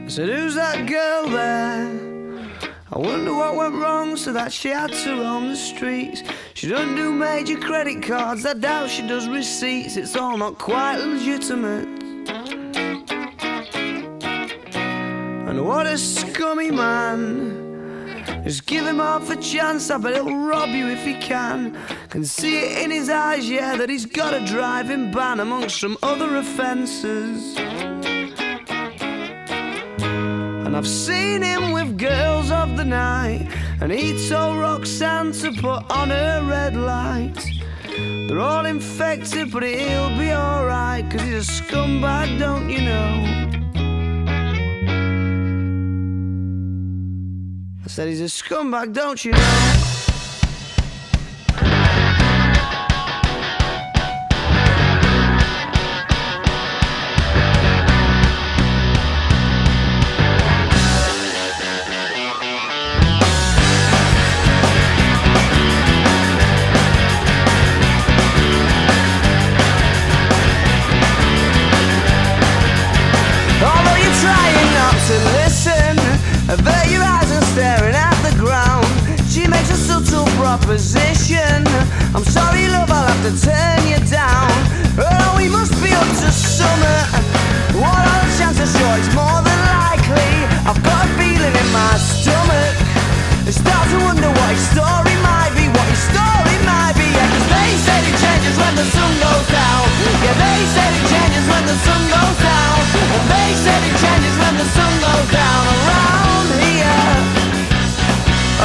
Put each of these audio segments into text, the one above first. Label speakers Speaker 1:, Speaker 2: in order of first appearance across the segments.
Speaker 1: I said, who's that girl there? I wonder what went wrong so that she had to roam the streets. She doesn't do major credit cards, I doubt she does receipts. It's all not quite legitimate. And what a scummy man. Just give him half a chance, I bet he'll rob you if he can. Can see it in his eyes, yeah, that he's got a driving ban amongst some other offences. And I've seen him with girls of the night, and he told Roxanne to put on her red light. They're all infected, but he'll be alright, 'cause he's a scumbag, don't you know? I said he's a scumbag, don't you know? To listen, avert your eyes and staring at the ground. She makes a subtle proposition. I'm sorry, love, I'll have to turn you down. Oh, we must be up to summer. What are the chances? Sure, it's more than likely. I've got a feeling in my stomach. I start to wonder what his story might be, what his story might be. Yeah, 'cause they said it changes when the sun goes down. Yeah, they said it changes when the sun goes down. And they said it changes when the sun goes down. Around here,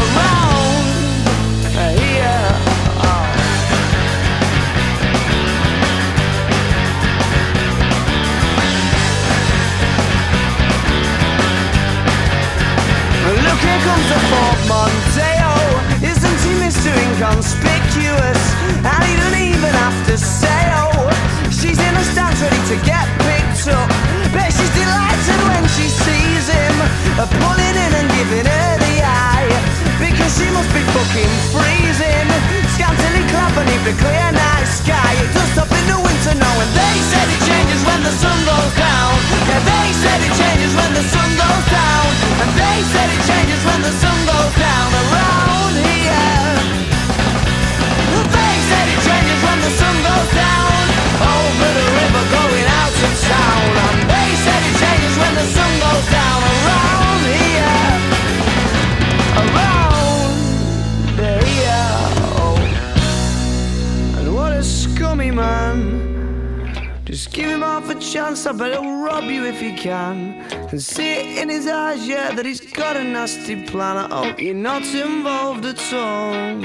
Speaker 1: around here. Oh. Look, here comes the portmanteau. Isn't he Mr. Inconspicuous? And he doesn't even have to say, oh, she's in the stands ready to get picked up. Bet she's delighted when she sees him, pulling in and giving her the eye, because she must be fucking freezing, scantily clad beneath the clear night sky. It does stop in the winter now, and they said it changes when the sun goes down. Yeah, they said it changes when the sun goes down. And they said it changes when the sun goes down. Around here, they said it changes when the sun goes down. Over the river going out to town. And they said it changes when the sun goes down. Around here, around here. Oh. And what a scummy man. Just give him half a chance, I bet he'll rob you if he can. And see it in his eyes, yeah, that he's got a nasty plan. I hope you're not involved at all.